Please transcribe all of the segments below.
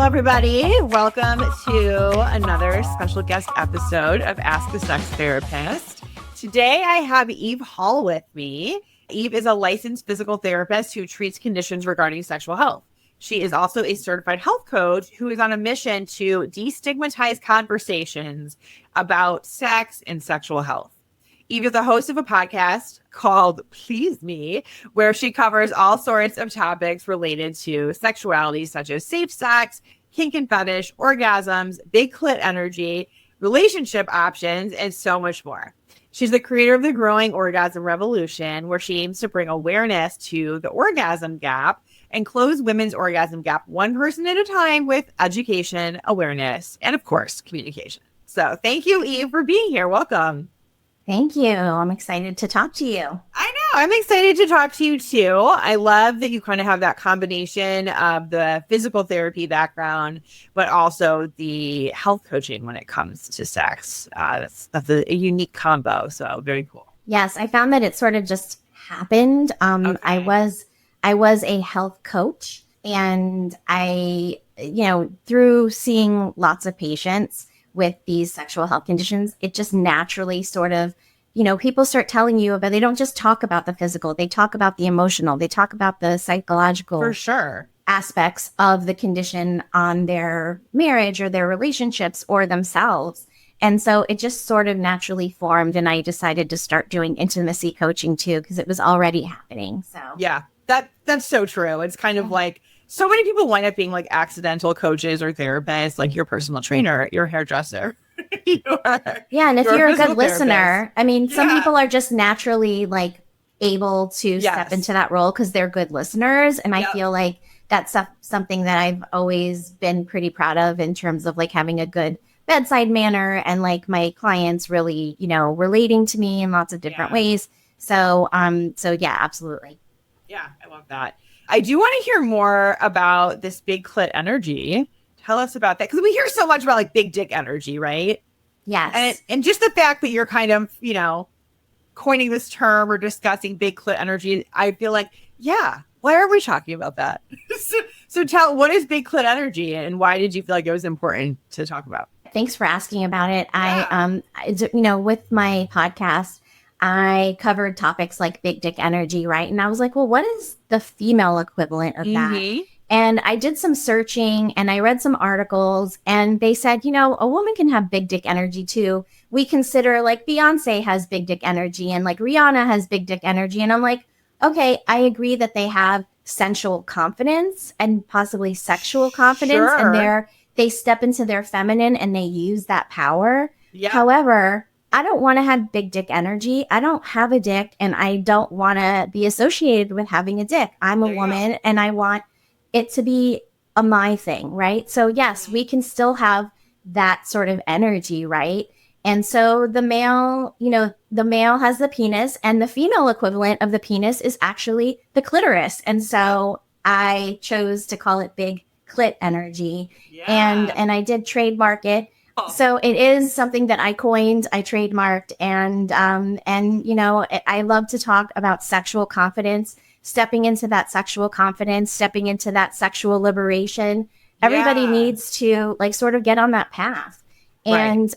everybody. Welcome to another special guest episode of Ask the Sex Therapist. Today, I have Eve Hall with me. Eve is a licensed physical therapist who treats conditions regarding sexual health. She is also a certified health coach who is on a mission to destigmatize conversations about sex and sexual health. Eve is the host of a podcast called Please Me, where she covers all sorts of topics related to sexuality, such as safe sex, kink and fetish, orgasms, big clit energy, relationship options, and so much more. She's the creator of the growing Orgasm Revolution, where she aims to bring awareness to the orgasm gap and close women's orgasm gap one person at a time with education, awareness, and of course, communication. So thank you, Eve, for being here. Welcome. Thank you. I'm excited to talk to you. I know. I'm excited to talk to you too. I love that you kind of have that combination of the physical therapy background, but also the health coaching when it comes to sex. That's a unique combo. So very cool. Yes, I found that it sort of just happened. Okay. I was a health coach, and through seeing lots of patients with these sexual health conditions, it just naturally sort of, people start telling you about, they don't just talk about the physical, they talk about the emotional, they talk about the psychological For sure. aspects of the condition on their marriage or their relationships or themselves. And so it just sort of naturally formed, and I decided to start doing intimacy coaching too, because it was already happening. So yeah, that's so true. It's kind of like, so many people wind up being like accidental coaches or therapists, like your personal trainer, your hairdresser. Yeah, and if you're a good listener, some people are just naturally like able to step into that role because they're good listeners. And I feel like that's something that I've always been pretty proud of in terms of like having a good bedside manner and like my clients really, relating to me in lots of different ways. So yeah, absolutely. Yeah, I love that. I do want to hear more about this big clit energy. Tell us about that. Because we hear so much about like big dick energy, right? Yes. And just the fact that you're kind of, coining this term or discussing big clit energy, I feel like, why are we talking about that? So tell, what is big clit energy and why did you feel like it was important to talk about? Thanks for asking about it. Yeah. With my podcast, I covered topics like big dick energy, right? And I was like, well, what is the female equivalent of that? And I did some searching and I read some articles and they said, a woman can have big dick energy too. We consider like Beyonce has big dick energy and like Rihanna has big dick energy. And I'm like, okay, I agree that they have sensual confidence and possibly sexual confidence. Sure. And they step into their feminine and they use that power. Yeah. However, I don't want to have big dick energy. I don't have a dick and I don't want to be associated with having a dick. I'm a woman and I want it to be a my thing, right? So yes, we can still have that sort of energy, right? And so the male has the penis and the female equivalent of the penis is actually the clitoris. And so I chose to call it big clit energy. Yeah. And I did trademark it. So it is something that I coined, I trademarked, and I love to talk about sexual confidence, stepping into that sexual confidence, stepping into that sexual liberation. Everybody needs to like sort of get on that path. And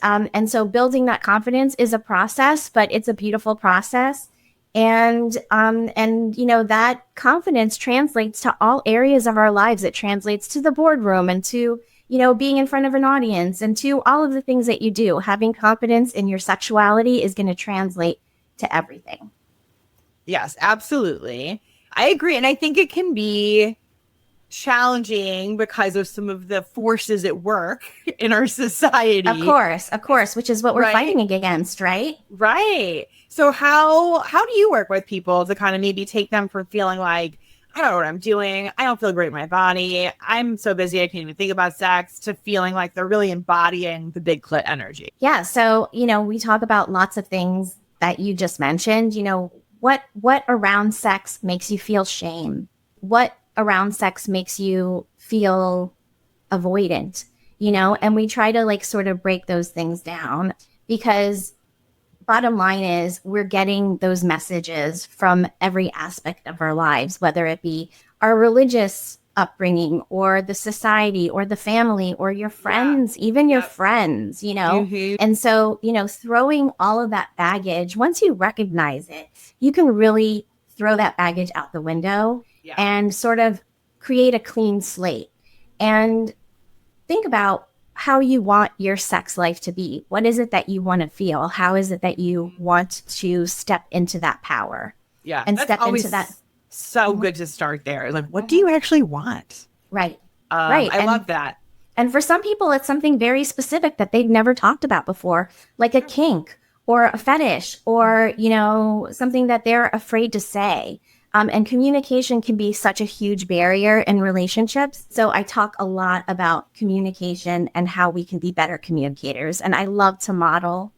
so building that confidence is a process, but it's a beautiful process. And that confidence translates to all areas of our lives. It translates to the boardroom and to being in front of an audience and to all of the things that you do. Having confidence in your sexuality is going to translate to everything. Yes, absolutely. I agree. And I think it can be challenging because of some of the forces at work in our society. Of course, which is what we're fighting against, right? Right. So how do you work with people to kind of maybe take them from feeling like, I don't know what I'm doing, I don't feel great in my body, I'm so busy I can't even think about sex, to feeling like they're really embodying the big clit energy? Yeah. So, we talk about lots of things that you just mentioned. What around sex makes you feel shame? What around sex makes you feel avoidant? And we try to like sort of break those things down, because bottom line is we're getting those messages from every aspect of our lives, whether it be our religious upbringing or the society or the family or your friends, even your friends, And so, throwing all of that baggage, once you recognize it, you can really throw that baggage out the window and sort of create a clean slate and think about how you want your sex life to be. What is it that you want to feel? How is it that you want to step into that power? Yeah. And that's step always into that. So good to start there. Like, what do you actually want? Right. Right. I love that. And for some people, it's something very specific that they've never talked about before, like a kink or a fetish or, something that they're afraid to say. And communication can be such a huge barrier in relationships. So I talk a lot about communication and how we can be better communicators. And I love to model,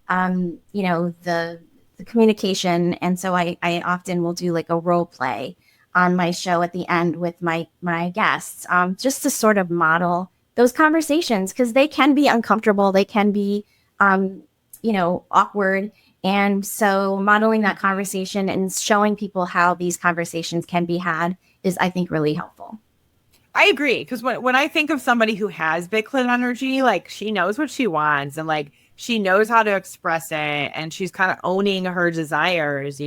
the communication. And so I often will do like a role play on my show at the end with my guests, just to sort of model those conversations because they can be uncomfortable. They can be, awkward. And so modeling that conversation and showing people how these conversations can be had is, I think, really helpful. I agree. Because when I think of somebody who has big clit energy, like she knows what she wants and like she knows how to express it and she's kind of owning her desires,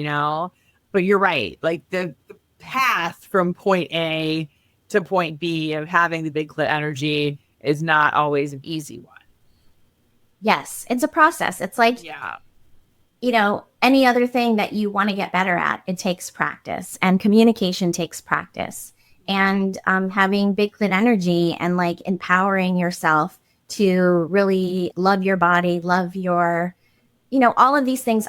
But you're right. Like the path from point A to point B of having the big clit energy is not always an easy one. Yes, it's a process. It's like, any other thing that you want to get better at, it takes practice and communication takes practice. And having big clit energy and like empowering yourself to really love your body, love your, all of these things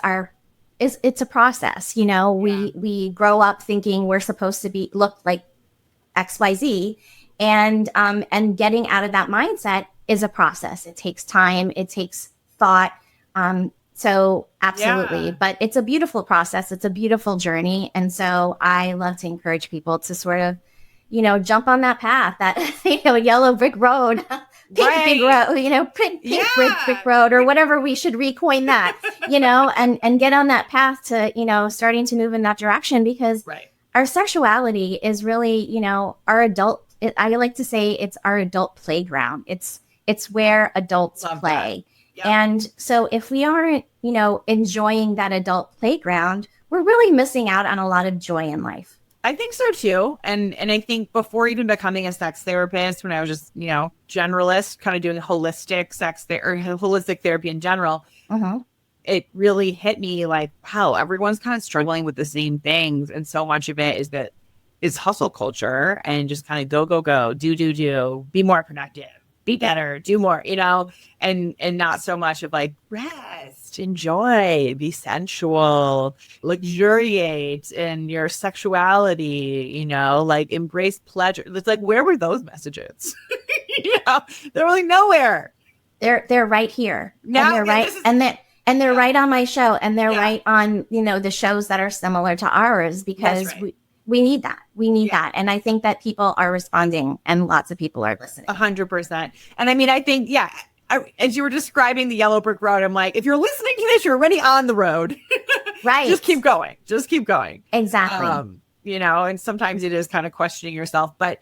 it's a process. We grow up thinking we're supposed to look like XYZ and getting out of that mindset is a process. It takes time. It takes thought. So absolutely, but it's a beautiful process. It's a beautiful journey. And so I love to encourage people to sort of, jump on that path, that, yellow brick road, pink big road, pink brick road or whatever we should recoin that, and get on that path to, starting to move in that direction because our sexuality is really, our I like to say it's our adult playground. It's where adults play. Yep. And so if we aren't, enjoying that adult playground, we're really missing out on a lot of joy in life. I think so too. And I think before even becoming a sex therapist, when I was just, generalist, kind of doing holistic holistic therapy in general, it really hit me like, wow, everyone's kind of struggling with the same things. And so much of it is hustle culture and just kind of go, do, be more productive. Be better, do more, and not so much of like rest, enjoy, be sensual, luxuriate in your sexuality, like embrace pleasure. It's like, where were those messages? They're really nowhere. They're right here. Now, and they're right on my show and they're right on, the shows that are similar to ours because we need that. We need that. And I think that people are responding and lots of people are listening. 100%. And I mean, I think, as you were describing the yellow brick road, I'm like, if you're listening to this, you're already on the road. Right. Just keep going. Exactly. And sometimes it is kind of questioning yourself. But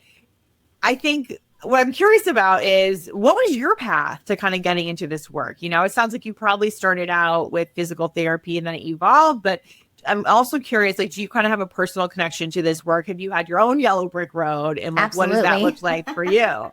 I think what I'm curious about is what was your path to kind of getting into this work? It sounds like you probably started out with physical therapy and then it evolved, but I'm also curious, like, do you kind of have a personal connection to this work? Have you had your own yellow brick road? And like, what does that look like for you?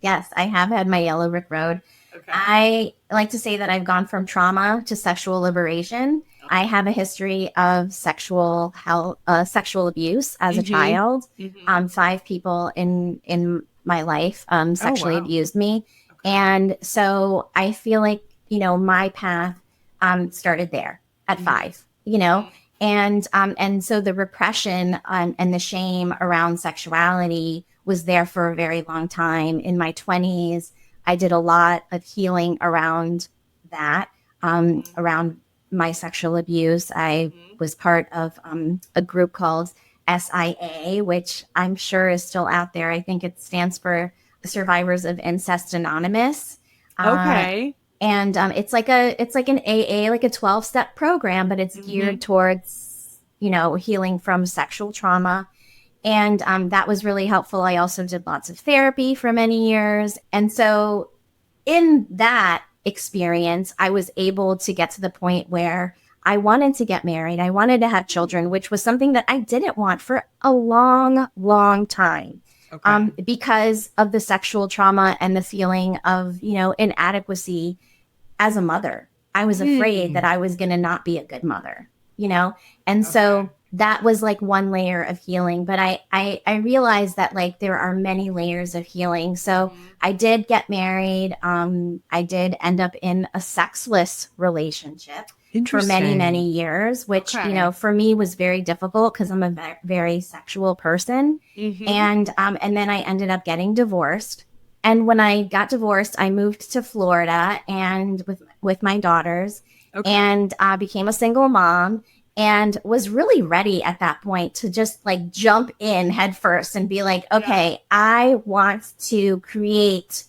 Yes, I have had my yellow brick road. Okay. I like to say that I've gone from trauma to sexual liberation. Okay. I have a history of sexual abuse as a child. 5 people in my life sexually abused me. Okay. And so I feel like, my path started there at 5, And so the repression and the shame around sexuality was there for a very long time. In my 20s, I did a lot of healing around that, around my sexual abuse. I was part of a group called SIA, which I'm sure is still out there. I think it stands for Survivors of Incest Anonymous. Okay. And it's like an AA, like a 12-step program, but it's geared towards, healing from sexual trauma. And that was really helpful. I also did lots of therapy for many years. And so in that experience, I was able to get to the point where I wanted to get married. I wanted to have children, which was something that I didn't want for a long, long time. Because of the sexual trauma and the feeling of, inadequacy as a mother. I was afraid that I was going to not be a good mother, And so that was like one layer of healing. But I realized that like there are many layers of healing. So I did get married. I did end up in a sexless relationship for many, many years, which, for me was very difficult because I'm a very sexual person. And then I ended up getting divorced. And when I got divorced, I moved to Florida and with my daughters and became a single mom and was really ready at that point to just like jump in head first and be like, okay, I want to create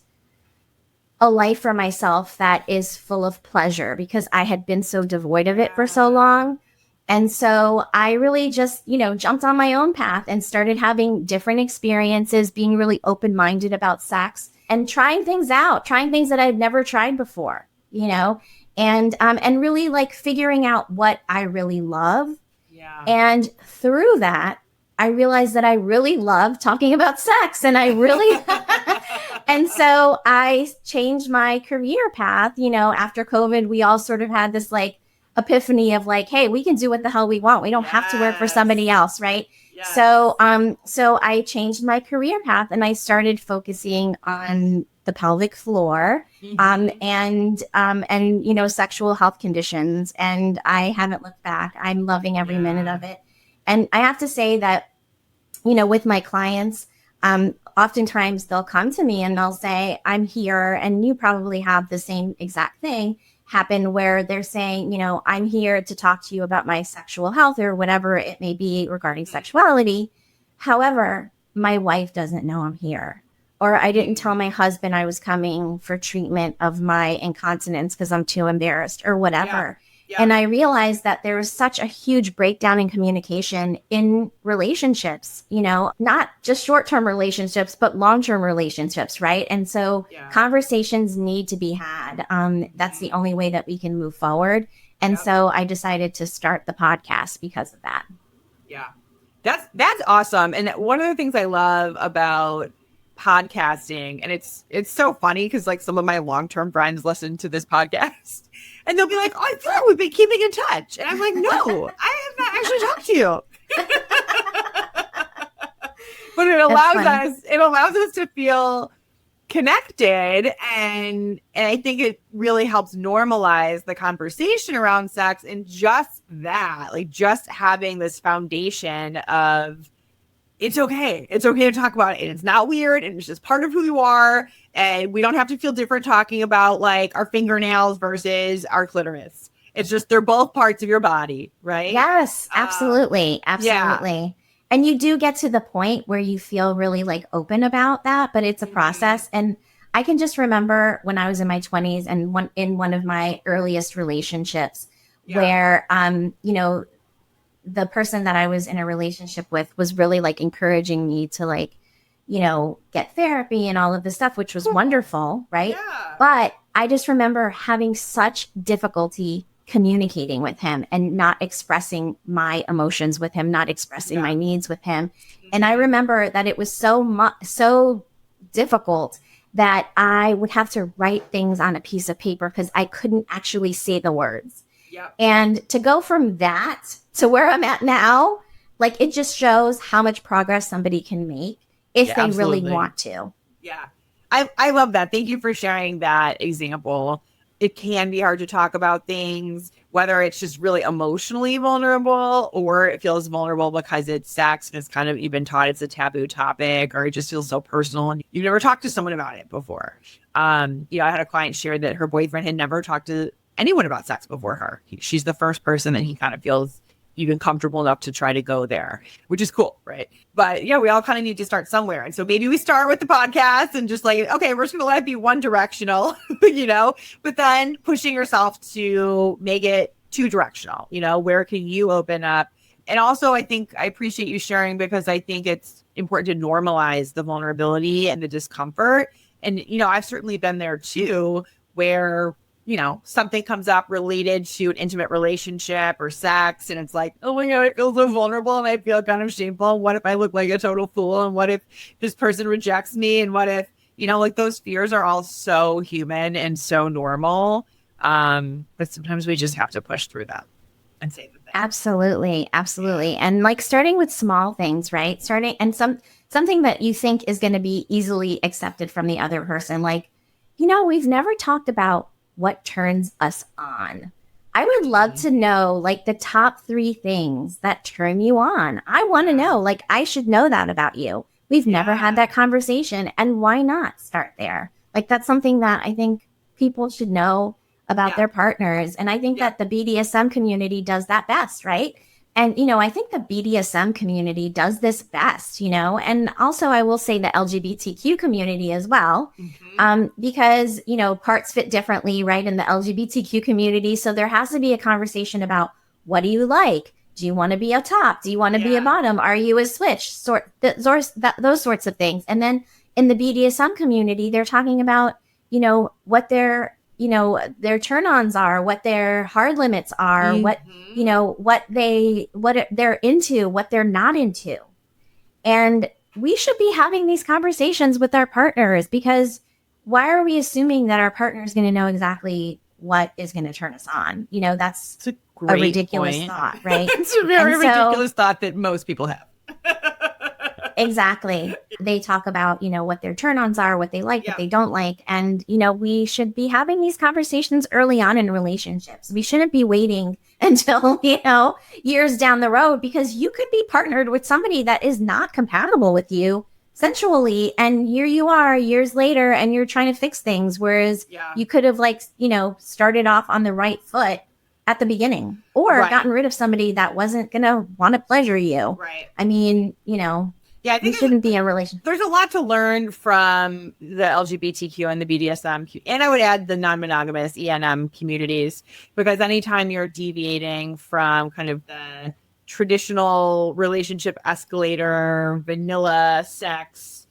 a life for myself that is full of pleasure because I had been so devoid of it for so long. And so I really just, jumped on my own path and started having different experiences, being really open-minded about sex and trying things out, trying things that I'd never tried before, and really like figuring out what I really love. Yeah. And through that, I realized that I really love talking about sex and I really, and so I changed my career path. After COVID, we all sort of had this like epiphany of like, hey, we can do what the hell we want. We don't have to work for somebody else. Right. Yes. So I changed my career path and I started focusing on the pelvic floor, and sexual health conditions. And I haven't looked back. I'm loving every minute of it. And I have to say that, with my clients, oftentimes they'll come to me and they'll say, I'm here. And you probably have the same exact thing happen where they're saying, I'm here to talk to you about my sexual health or whatever it may be regarding sexuality. However, my wife doesn't know I'm here. Or I didn't tell my husband I was coming for treatment of my incontinence because I'm too embarrassed or whatever. Yeah. And I realized that there was such a huge breakdown in communication in relationships, not just short-term relationships, but long-term relationships, right? And so conversations need to be had. That's the only way that we can move forward. And so I decided to start the podcast because of that. Yeah, that's awesome. And one of the things I love about podcasting, and it's so funny because like some of my long-term friends listen to this podcast and they'll be like, oh, I thought we've been keeping in touch, and I'm like, no, I have not actually talked to you. But it allows us to feel connected, and I think it really helps normalize the conversation around sex. And just that, like just having this foundation of it's okay to talk about it, and it's not weird, and it's just part of who you are, and we don't have to feel different talking about like our fingernails versus our clitoris. It's just they're both parts of your body, right? Yes, absolutely. Yeah. And you do get to the point where you feel really like open about that, but it's a process. And I can just remember when I was in my 20s and in one of my earliest relationships where the person that I was in a relationship with was really like encouraging me to like, get therapy and all of this stuff, which was wonderful. Right. Yeah. But I just remember having such difficulty communicating with him and not expressing my emotions with him, not expressing my needs with him. And I remember that it was so difficult that I would have to write things on a piece of paper because I couldn't actually say the words. Yep. And to go from that to where I'm at now, like it just shows how much progress somebody can make if they really want to. Yeah. I love that. Thank you for sharing that example. It can be hard to talk about things, whether it's just really emotionally vulnerable or it feels vulnerable because it's sex and it's kind of even taught it's a taboo topic, or it just feels so personal and you've never talked to someone about it before. I had a client share that her boyfriend had never talked to anyone about sex before her. She's the first person that he kind of feels even comfortable enough to try to go there, which is cool, right? But we all kind of need to start somewhere. And so maybe we start with the podcast and just like, okay, we're just going to let it be one directional, but then pushing yourself to make it two directional, where can you open up And also, I think I appreciate you sharing because I think it's important to normalize the vulnerability and the discomfort. And, I've certainly been there too, where, something comes up related to an intimate relationship or sex. And it's like, oh my God, I feel so vulnerable and I feel kind of shameful. What if I look like a total fool? And what if this person rejects me? And what if, like those fears are all so human and so normal. But sometimes we just have to push through them and say the thing. Absolutely. Absolutely. And like starting with small things, right? Something that you think is going to be easily accepted from the other person. Like, we've never talked about what turns us on. I would love to know like the top 3 things that turn you on. I want to know, like, I should know that about you. We've never had that conversation. And why not start there? Like, that's something that I think people should know about their partners. And I think that the BDSM community does that best, right? And, I think the BDSM community does this best, and also I will say the LGBTQ community as well, because, parts fit differently, right, in the LGBTQ community. So there has to be a conversation about what do you like? Do you want to be a top? Do you want to be a bottom? Are you a switch? Those sorts of things. And then in the BDSM community, they're talking about, what their turn-ons are, what their hard limits are, what they're into, what they're not into. And we should be having these conversations with our partners, because why are we assuming that our partner is going to know exactly what is going to turn us on? That's a ridiculous thought, right? It's a very ridiculous thought that most people have. Exactly. They talk about, what their turn-ons are, what they like, what they don't like. And, we should be having these conversations early on in relationships. We shouldn't be waiting until, years down the road, because you could be partnered with somebody that is not compatible with you sensually. And here you are years later and you're trying to fix things. Whereas you could have started off on the right foot at the beginning, or gotten rid of somebody that wasn't going to want to pleasure you. Right. I mean, I think we shouldn't be in a relationship. There's a lot to learn from the LGBTQ and the BDSM, and I would add the non-monogamous ENM communities, because anytime you're deviating from kind of the traditional relationship escalator, vanilla sex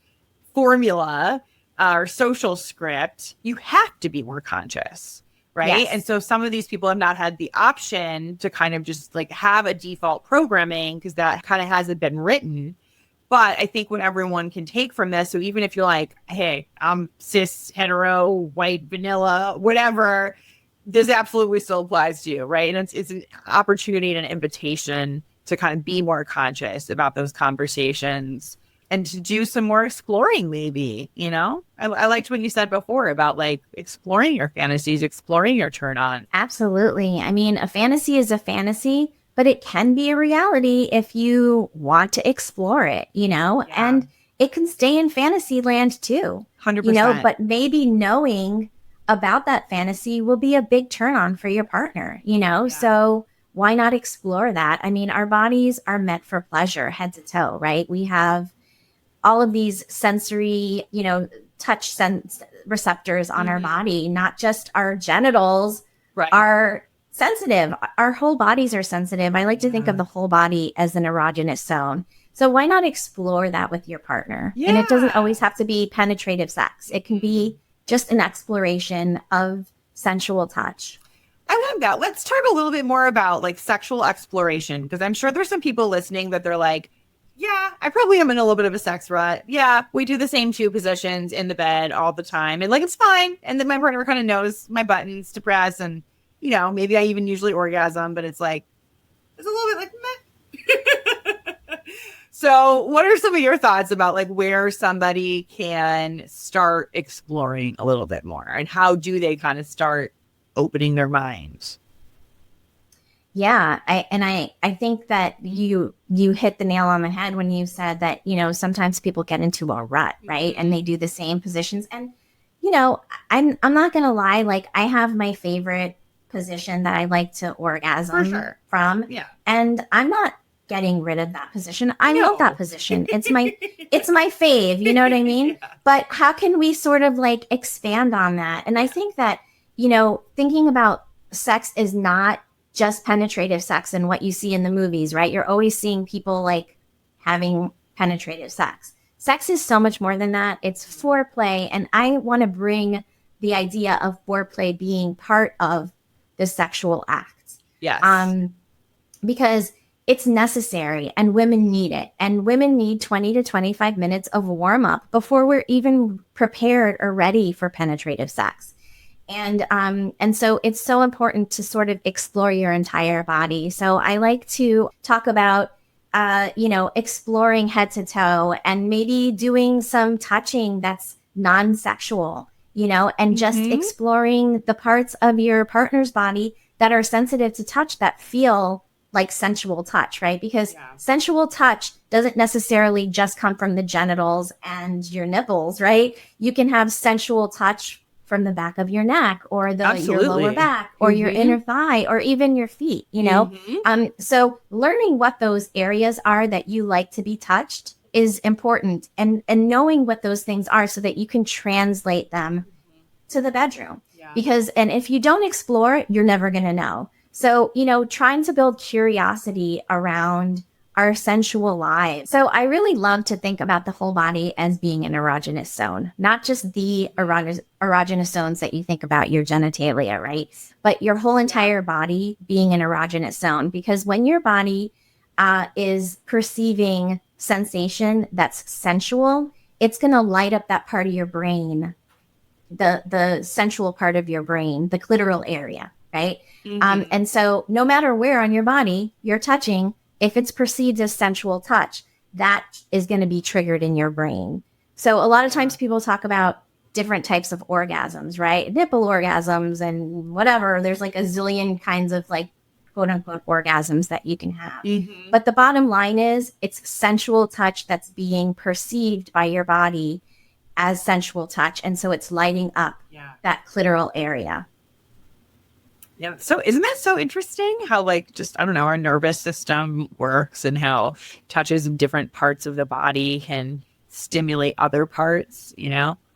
formula or social script, you have to be more conscious, right? Yes. And so some of these people have not had the option to kind of just like have a default programming, because that kind of hasn't been written. But I think what everyone can take from this, so even if you're like, hey, I'm cis, hetero, white, vanilla, whatever, this absolutely still applies to you, right? And it's an opportunity and an invitation to kind of be more conscious about those conversations and to do some more exploring, maybe, I liked what you said before about like exploring your fantasies, exploring your turn on. Absolutely. I mean, a fantasy is a fantasy, but it can be a reality if you want to explore it, and it can stay in fantasy land too. 100%. But maybe knowing about that fantasy will be a big turn on for your partner, so why not explore that? I mean, our bodies are meant for pleasure, head to toe, right? We have all of these sensory, touch sense receptors on our body, not just our genitals are sensitive. Our whole bodies are sensitive. I like to think of the whole body as an erogenous zone. So why not explore that with your partner? And it doesn't always have to be penetrative sex. It can be just an exploration of sensual touch. I love that. Let's talk a little bit more about like sexual exploration, because I'm sure there's some people listening that they're like, yeah, I probably am in a little bit of a sex rut. Yeah, we do the same 2 positions in the bed all the time. And like, it's fine. And then my partner kind of knows my buttons to press. And, maybe I even usually orgasm, but it's like, it's a little bit like, meh. So what are some of your thoughts about like where somebody can start exploring a little bit more, and how do they kind of start opening their minds? Yeah, I think that you hit the nail on the head when you said that, sometimes people get into a rut, right? And they do the same positions. And, I'm not going to lie, like I have my favorite position that I like to orgasm from. Yeah. And I'm not getting rid of that position. I love that position. It's my fave, you know what I mean? Yeah. But how can we sort of like expand on that? And I think that, thinking about sex is not just penetrative sex and what you see in the movies, right? You're always seeing people like having penetrative sex. Sex is so much more than that. It's foreplay. And I want to bring the idea of foreplay being part of the sexual act. Yes. Because it's necessary and women need it. And women need 20 to 25 minutes of warm up before we're even prepared or ready for penetrative sex. And so it's so important to sort of explore your entire body. So I like to talk about, exploring head to toe and maybe doing some touching that's non-sexual, and just exploring the parts of your partner's body that are sensitive to touch that feel like sensual touch, right? Because sensual touch doesn't necessarily just come from the genitals and your nipples, right? You can have sensual touch from the back of your neck or your lower back or your inner thigh or even your feet, So learning what those areas are that you like to be touched is important, and knowing what those things are so that you can translate them to the bedroom. And if you don't explore, you're never going to know. So, trying to build curiosity around our sensual lives. So I really love to think about the whole body as being an erogenous zone, not just the erogenous zones that you think about your genitalia, right? But your whole entire body being an erogenous zone, because when your body is perceiving sensation that's sensual, it's going to light up that part of your brain, the sensual part of your brain, the clitoral area, right? And so no matter where on your body you're touching, if it's perceived as sensual touch, that is going to be triggered in your brain. So a lot of times people talk about different types of orgasms, right? Nipple orgasms and whatever. There's like a zillion kinds of like quote unquote orgasms that you can have. But the bottom line is it's sensual touch that's being perceived by your body as sensual touch. And so it's lighting up that clitoral area. Yeah. So isn't that so interesting how our nervous system works and how touches of different parts of the body can stimulate other parts,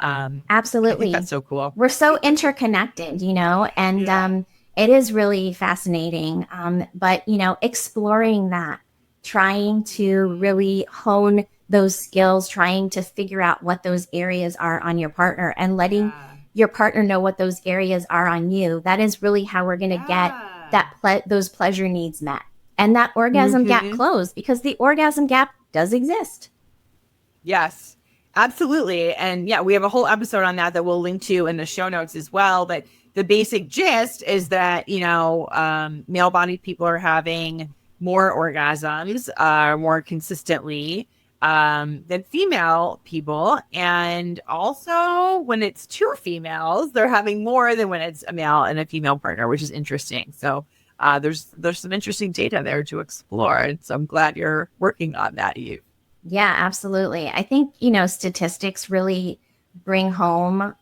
Absolutely. I think that's so cool. We're so interconnected, and it is really fascinating. But, exploring that, trying to really hone those skills, trying to figure out what those areas are on your partner and letting your partner know what those areas are on you. That is really how we're going to get those pleasure needs met and that orgasm gap closed, because the orgasm gap does exist. Yes, absolutely. And we have a whole episode on that we'll link to in the show notes as well. But the basic gist is that, male-bodied people are having more orgasms more consistently than female people. And also when it's two females, they're having more than when it's a male and a female partner, which is interesting. So there's some interesting data there to explore. And so I'm glad you're working on that, Eve. Yeah, absolutely. I think, statistics really bring home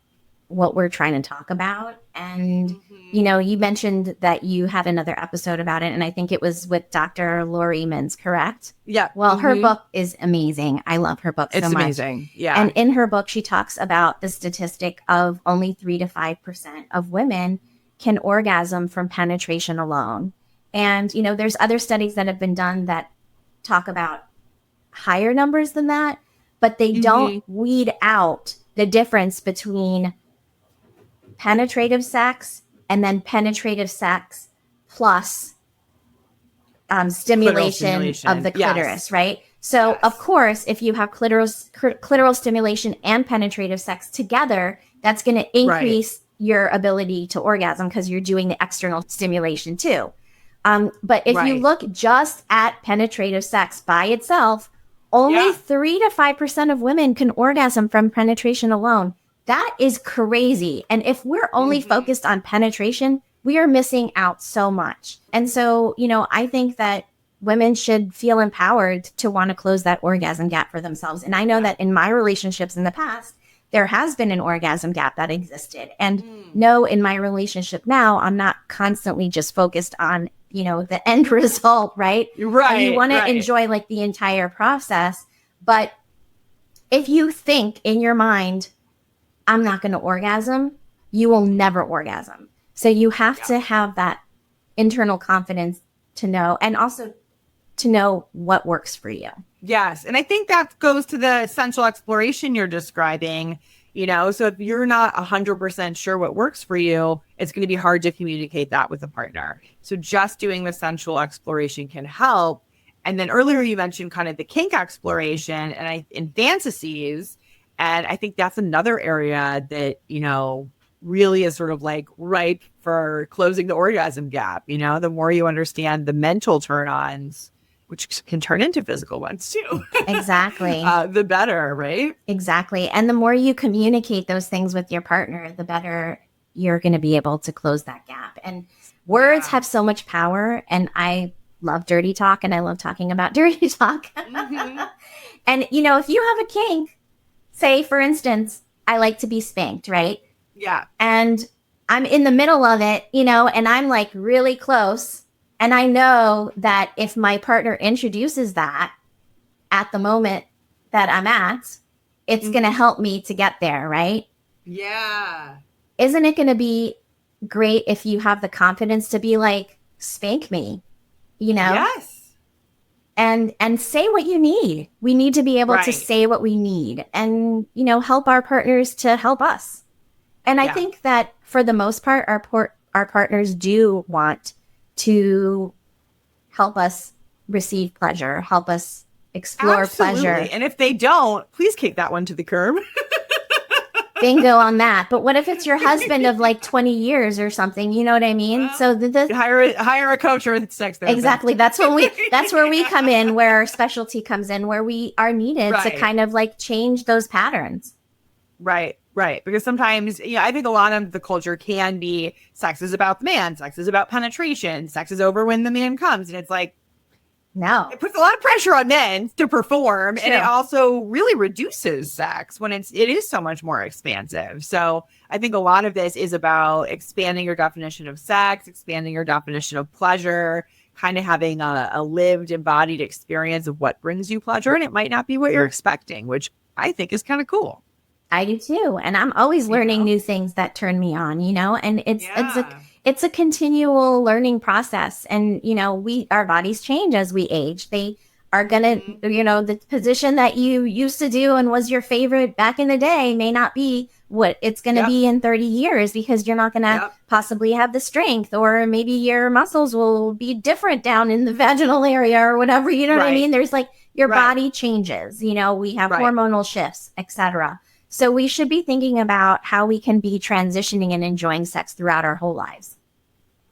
what we're trying to talk about. And, you mentioned that you had another episode about it. And I think it was with Dr. Lori Mintz, correct? Yeah. Well, her book is amazing. I love her book so much. It's amazing. Yeah. And in her book, she talks about the statistic of only 3 to 5% of women can orgasm from penetration alone. And, there's other studies that have been done that talk about higher numbers than that, but they don't weed out the difference between penetrative sex and then penetrative sex plus stimulation of the clitoris, right? So, of course, if you have clitoral stimulation and penetrative sex together, that's going to increase your ability to orgasm because you're doing the external stimulation too. But if you look just at penetrative sex by itself, only 3 to 5% of women can orgasm from penetration alone. That is crazy. And if we're only focused on penetration, we are missing out so much. And so, I think that women should feel empowered to want to close that orgasm gap for themselves. And I know that in my relationships in the past, there has been an orgasm gap that existed. And no, in my relationship now, I'm not constantly just focused on, the end result, right? Right. And you want to enjoy like the entire process. But if you think in your mind, I'm not going to orgasm, you will never orgasm. So you have to have that internal confidence to know, and also to know what works for you. Yes. And I think that goes to the sensual exploration you're describing, so if you're not 100% sure what works for you, it's going to be hard to communicate that with a partner. So just doing the sensual exploration can help. And then earlier you mentioned kind of the kink exploration in fantasies. And I think that's another area that, really is sort of like ripe for closing the orgasm gap. The more you understand the mental turn-ons, which can turn into physical ones too. Exactly. The better, right? Exactly. And the more you communicate those things with your partner, the better you're going to be able to close that gap. And words have so much power. And I love dirty talk, and I love talking about dirty talk. Mm-hmm. And, if you have a kink, say, for instance, I like to be spanked, right? Yeah. And I'm in the middle of it, and I'm like really close. And I know that if my partner introduces that at the moment that I'm at, it's going to help me to get there, right? Yeah. Isn't it going to be great if you have the confidence to be like, spank me, Yes. And say what you need. We need to be able to say what we need and, help our partners to help us. And I think that for the most part, our partners do want to help us receive pleasure, help us explore pleasure. And if they don't, please kick that one to the curb. Bingo on that. But what if it's your husband of like 20 years or something? You know what I mean? So hire a coach or a sex therapist. Exactly. That's where we come in, where our specialty comes in, where we are needed to kind of like change those patterns. Right. Because sometimes, I think a lot of the culture can be sex is about the man, sex is about penetration, sex is over when the man comes. And it's like, no, it puts a lot of pressure on men to perform. True. And it also really reduces sex when it is so much more expansive. So I think a lot of this is about expanding your definition of sex, expanding your definition of pleasure, kind of having a lived, embodied experience of what brings you pleasure. And it might not be what you're expecting, which I think is kind of cool. I do too. And I'm always learning new things that turn me on, and it's a continual learning process. And, our bodies change as we age. They are going to, the position that you used to do and was your favorite back in the day may not be what it's going to be in 30 years, because you're not going to possibly have the strength, or maybe your muscles will be different down in the vaginal area or whatever, you know what I mean? There's like your body changes, we have hormonal shifts, etc. So we should be thinking about how we can be transitioning and enjoying sex throughout our whole lives.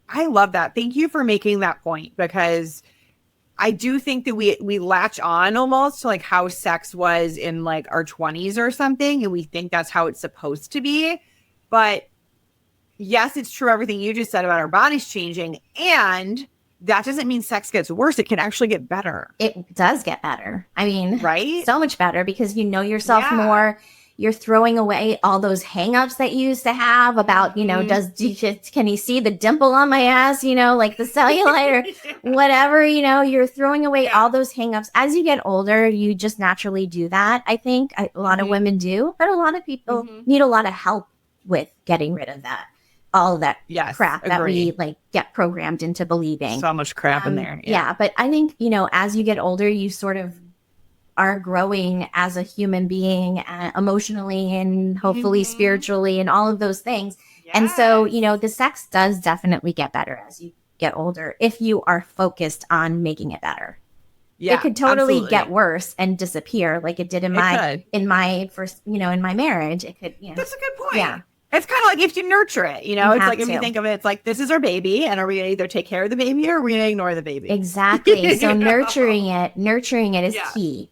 I love that. Thank you for making that point, because I do think that we latch on almost to like how sex was in like our 20s or something, and we think that's how it's supposed to be. But yes, it's true everything you just said about our bodies changing, and that doesn't mean sex gets worse. It can actually get better. It does get better. I mean, right? So much better, because you know yourself more. You're throwing away all those hangups that you used to have about, can you see the dimple on my ass, like the cellulite or whatever, you're throwing away all those hangups. As you get older, you just naturally do that. I think a lot of women do, but a lot of people need a lot of help with getting rid of that. All of that crap that we like get programmed into believing. So much crap in there. Yeah. But I think, as you get older, you sort of are growing as a human being, emotionally and hopefully spiritually and all of those things. Yes. And so, the sex does definitely get better as you get older if you are focused on making it better. Yeah, it could totally get worse and disappear like it did in my first, in my marriage. It could, That's a good point. Yeah. It's kind of like if you nurture it, it's like if you think of it, it's like, this is our baby, and are we going to either take care of the baby or are we going to ignore the baby? Exactly. So nurturing it is key.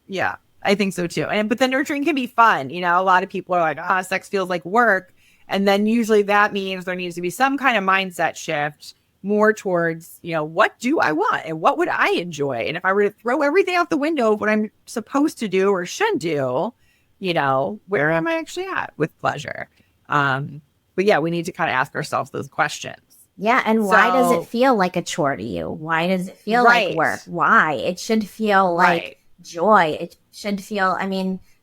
Yeah, I think so too. But the nurturing can be fun. A lot of people are like, sex feels like work. And then usually that means there needs to be some kind of mindset shift more towards, what do I want and what would I enjoy? And if I were to throw everything out the window of what I'm supposed to do or should do, where am I actually at with pleasure? But yeah, we need to kind of ask ourselves those questions. Yeah. And why does it feel like a chore to you? Why does it feel like work? Why? It should feel like joy. It should feel,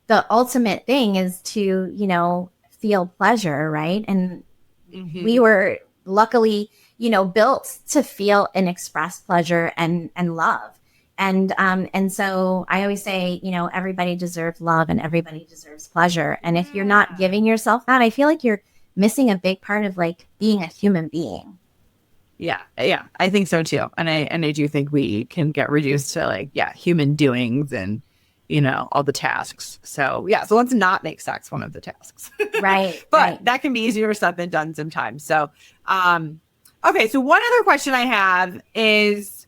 the ultimate thing is to, feel pleasure, right? And we were luckily, built to feel and express pleasure and love. And so I always say, everybody deserves love and everybody deserves pleasure. And if you're not giving yourself that, I feel like you're missing a big part of like being a human being. Yeah. I think so too. And I do think we can get reduced to like, human doings and, all the tasks. So so let's not make sex one of the tasks. Right. But that can be easier said than done sometimes. So, okay. So one other question I have is,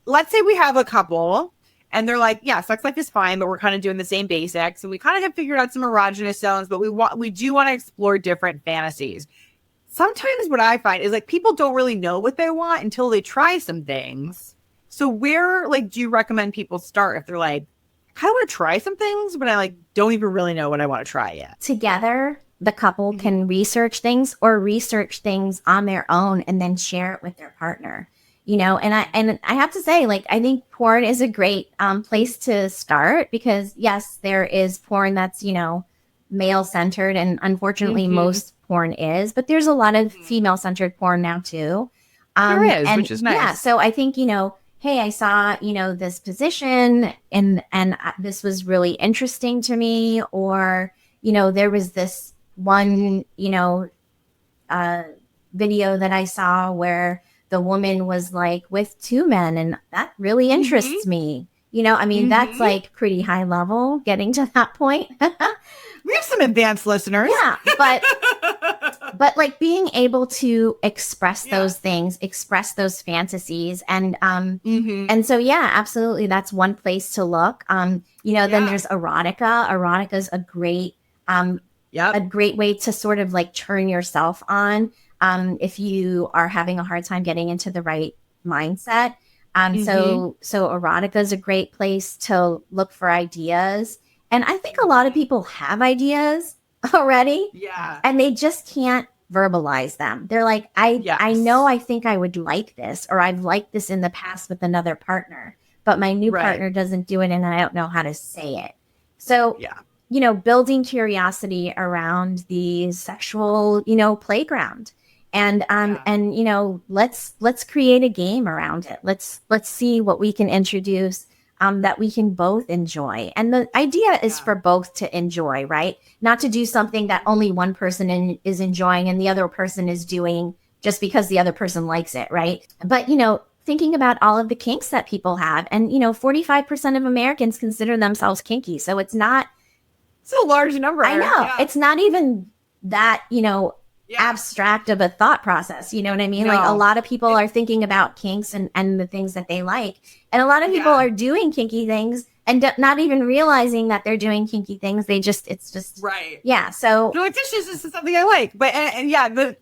let's say we have a couple and they're like, sex life is fine, but we're kind of doing the same basics. And we kind of have figured out some erogenous zones, but we do want to explore different fantasies. Sometimes what I find is like people don't really know what they want until they try some things. So where do you recommend people start if they're like, I kind of want to try some things, but I don't even really know what I want to try yet? Together, the couple can research things or research things on their own and then share it with their partner. And I have to say, I think porn is a great place to start because yes, there is porn that's, male centered. And unfortunately, most porn is, but there's a lot of female centered porn now too. There is, which is nice. Yeah. So I think, hey, I saw, this position and this was really interesting to me. Or, there was this one, video that I saw where the woman was with two men and that really interests me. That's pretty high level getting to that point. We have some advanced listeners. Yeah, but being able to express those things, express those fantasies and so absolutely that's one place to look. Then there's erotica. Erotica is a great a great way to sort of turn yourself on if you are having a hard time getting into the right mindset. So erotica is a great place to look for ideas. And I think a lot of people have ideas already. Yeah. And they just can't verbalize them. They're like, I know I think I would like this, or I've liked this in the past with another partner, but my new partner doesn't do it and I don't know how to say it. So, building curiosity around the sexual, playground. And let's create a game around it. Let's see what we can introduce that we can both enjoy. And the idea is for both to enjoy, right? Not to do something that only one person is enjoying and the other person is doing just because the other person likes it, right? But, thinking about all of the kinks that people have, and, 45% of Americans consider themselves kinky. So it's not... It's a large number. I know. Yeah. It's not even that, abstract of a thought process. You know what I mean? No. A lot of people are thinking about kinks and the things that they like. And a lot of people are doing kinky things and not even realizing that they're doing kinky things. It's just right. Yeah. So they're like, this is something I like. But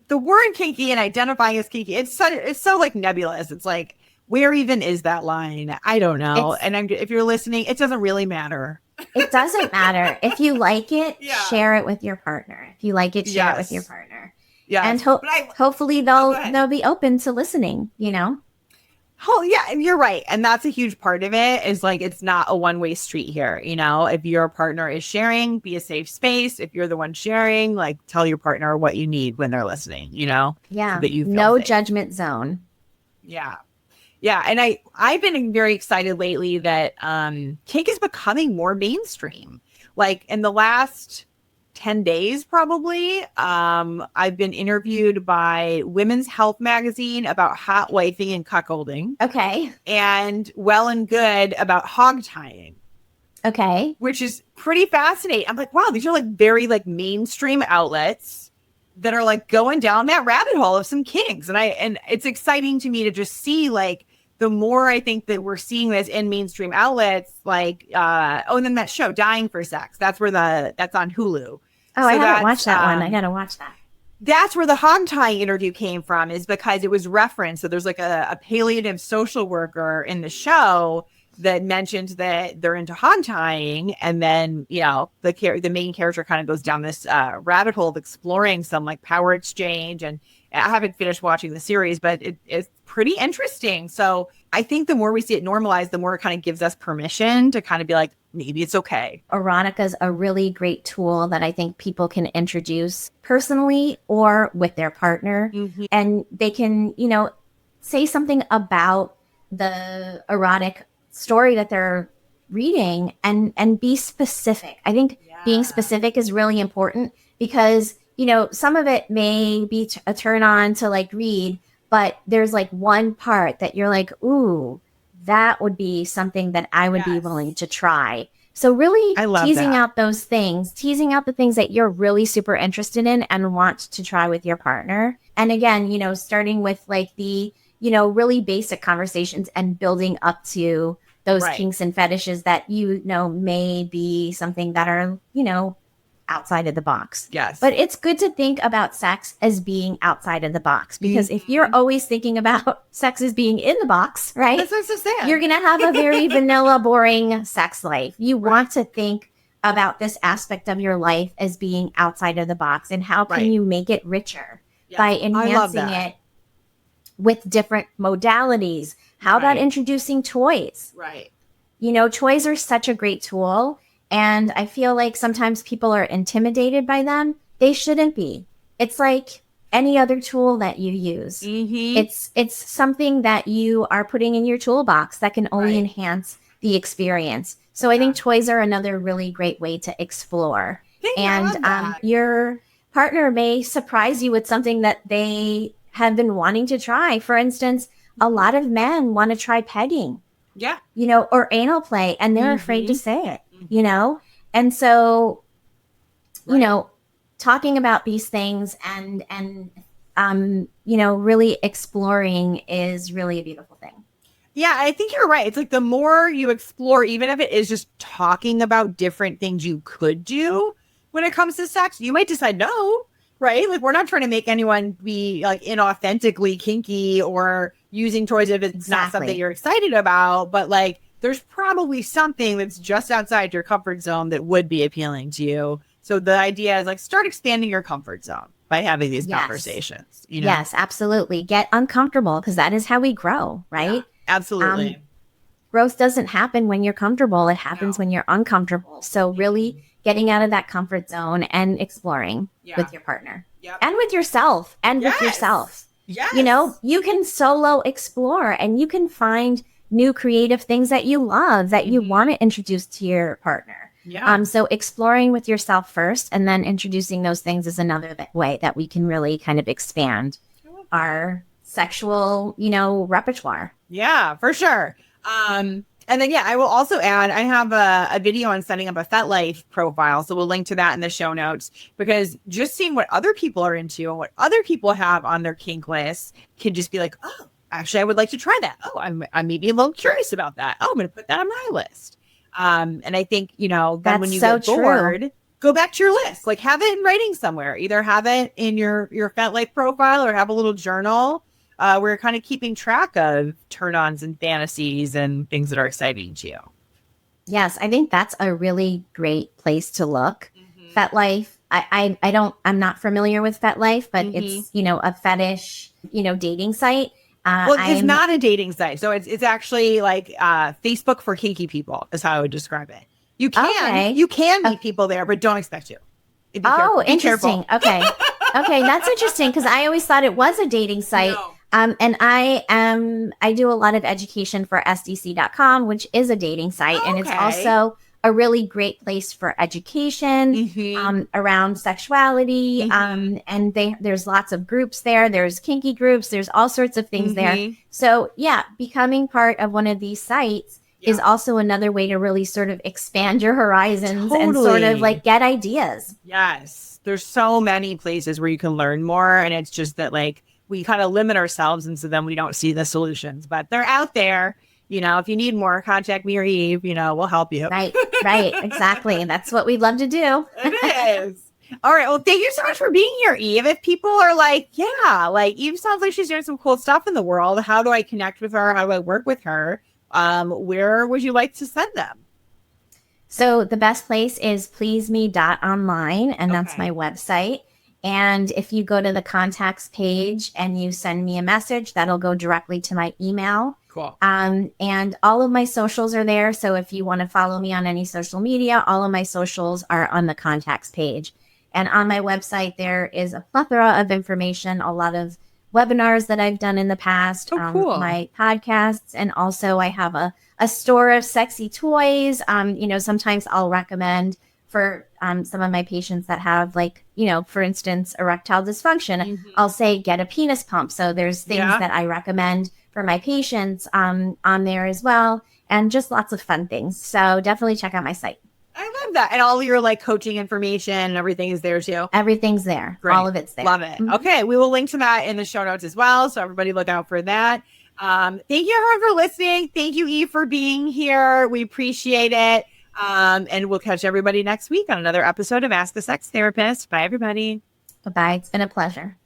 the word kinky and identifying as kinky, it's so nebulous. It's like, where even is that line? I don't know. If you're listening, it doesn't really matter. It doesn't matter. If you like it, share it with your partner. If you like it, share it with your partner. Yeah. And hopefully they'll be open to listening, Oh, yeah, you're right. And that's a huge part of it is it's not a one-way street here. If your partner is sharing, be a safe space. If you're the one sharing, tell your partner what you need when they're listening, Yeah. So that you feel no safe. Judgment zone. Yeah. Yeah. And I've been very excited lately that kink is becoming more mainstream. In the last 10 days, probably, I've been interviewed by Women's Health magazine about hot wifing and cuckolding. Okay. And Well and Good about hog tying. Okay. Which is pretty fascinating. I'm like, wow, these are very mainstream outlets that are going down that rabbit hole of some kinks. And it's exciting to me to just see the more I think that we're seeing this in mainstream outlets, and then that show Dying for Sex, that's on Hulu. Oh, I haven't watched that one. I gotta watch that. That's where the hog tying interview came from, is because it was referenced. So there's a palliative social worker in the show that mentioned that they're into hog tying, and then the main character kind of goes down this rabbit hole of exploring some power exchange. And I haven't finished watching the series, but it's pretty interesting. So I think the more we see it normalized, the more it kind of gives us permission to kind of be like, maybe it's okay. Erotica is a really great tool that I think people can introduce personally or with their partner. Mm-hmm. And they can, say something about the erotic story that they're reading and be specific. I think being specific is really important because, some of it may be a turn on to like read, but there's like one part that you're like, ooh, that would be something that I would be willing to try. So really teasing out those things, teasing out the things that you're really super interested in and want to try with your partner. And again, starting with like the, really basic conversations and building up to those kinks and fetishes that, may be something that are, outside of the box. Yes. But it's good to think about sex as being outside of the box because if you're always thinking about sex as being in the box, right? That's what I'm saying. You're going to have a very vanilla, boring sex life. You want to think about this aspect of your life as being outside of the box and how can you make it richer by enhancing it with different modalities. How about introducing toys? Right. Toys are such a great tool. And I feel like sometimes people are intimidated by them. They shouldn't be. It's like any other tool that you use. Mm-hmm. It's something that you are putting in your toolbox that can only enhance the experience. So I think toys are another really great way to explore. And your partner may surprise you with something that they have been wanting to try. For instance, a lot of men want to try pegging. Yeah. Or anal play, and they're afraid to say it. And so, talking about these things and really exploring is really a beautiful thing. Yeah, I think you're right. It's like the more you explore, even if it is just talking about different things you could do when it comes to sex, you might decide no, right? Like we're not trying to make anyone be like inauthentically kinky or using toys if it's not something you're excited about, but like there's probably something that's just outside your comfort zone that would be appealing to you. So the idea is like start expanding your comfort zone by having these conversations. Yes, absolutely. Get uncomfortable because that is how we grow, right? Yeah, absolutely. Growth doesn't happen when you're comfortable. It happens when you're uncomfortable. So really getting out of that comfort zone and exploring with your partner and with yourself with yourself. Yes. You can solo explore and you can find new creative things that you love that you want to introduce to your partner. Yeah. So exploring with yourself first and then introducing those things is another way that we can really kind of expand our sexual, repertoire. Yeah, for sure. And then, I will also add, I have a video on setting up a FetLife profile. So we'll link to that in the show notes because just seeing what other people are into and what other people have on their kink list can just be like, oh, actually, I would like to try that. Oh, I'm maybe a little curious about that. Oh, I'm going to put that on my list. And I think, then when you get bored, go back to your list. Like have it in writing somewhere. Either have it in your FetLife profile or have a little journal where you're kind of keeping track of turn-ons and fantasies and things that are exciting to you. Yes, I think that's a really great place to look. FetLife, I'm not familiar with FetLife, but it's, a fetish, dating site. Well, it's not a dating site. So it's actually like Facebook for kinky people is how I would describe it. You can meet people there, but don't expect to. Interesting. Okay. That's interesting because I always thought it was a dating site. No. And I do a lot of education for SDC.com, which is a dating site. And it's also a really great place for education around sexuality. And there's lots of groups there. There's kinky groups. There's all sorts of things there. So becoming part of one of these sites is also another way to really sort of expand your horizons and sort of like get ideas. Yes. There's so many places where you can learn more. And it's just that like we kind of limit ourselves. And so then we don't see the solutions, but they're out there. If you need more, contact me or Eve, we'll help you. Right. Exactly. That's what we'd love to do. It is. All right. Well, thank you so much for being here, Eve. If people are like, like Eve sounds like she's doing some cool stuff in the world. How do I connect with her? How do I work with her? Where would you like to send them? So the best place is pleaseme.online, and that's my website. And if you go to the contacts page and you send me a message, that'll go directly to my email. Cool. And all of my socials are there. So if you want to follow me on any social media, all of my socials are on the contacts page. And on my website, there is a plethora of information, a lot of webinars that I've done in the past, Cool. my podcasts, and also I have a store of sexy toys. Sometimes I'll recommend for some of my patients that have, like, for instance, erectile dysfunction, I'll say get a penis pump. So there's things that I recommend for my patients on there as well, and just lots of fun things. So definitely check out my site. I love that. And all your like coaching information and everything is there too. Everything's there. Great. All of it's there. Love it. Mm-hmm. Okay. We will link to that in the show notes as well. So everybody look out for that. Thank you everyone for listening. Thank you, Eve, for being here. We appreciate it. And we'll catch everybody next week on another episode of Ask the Sex Therapist. Bye, everybody. Bye-bye. It's been a pleasure.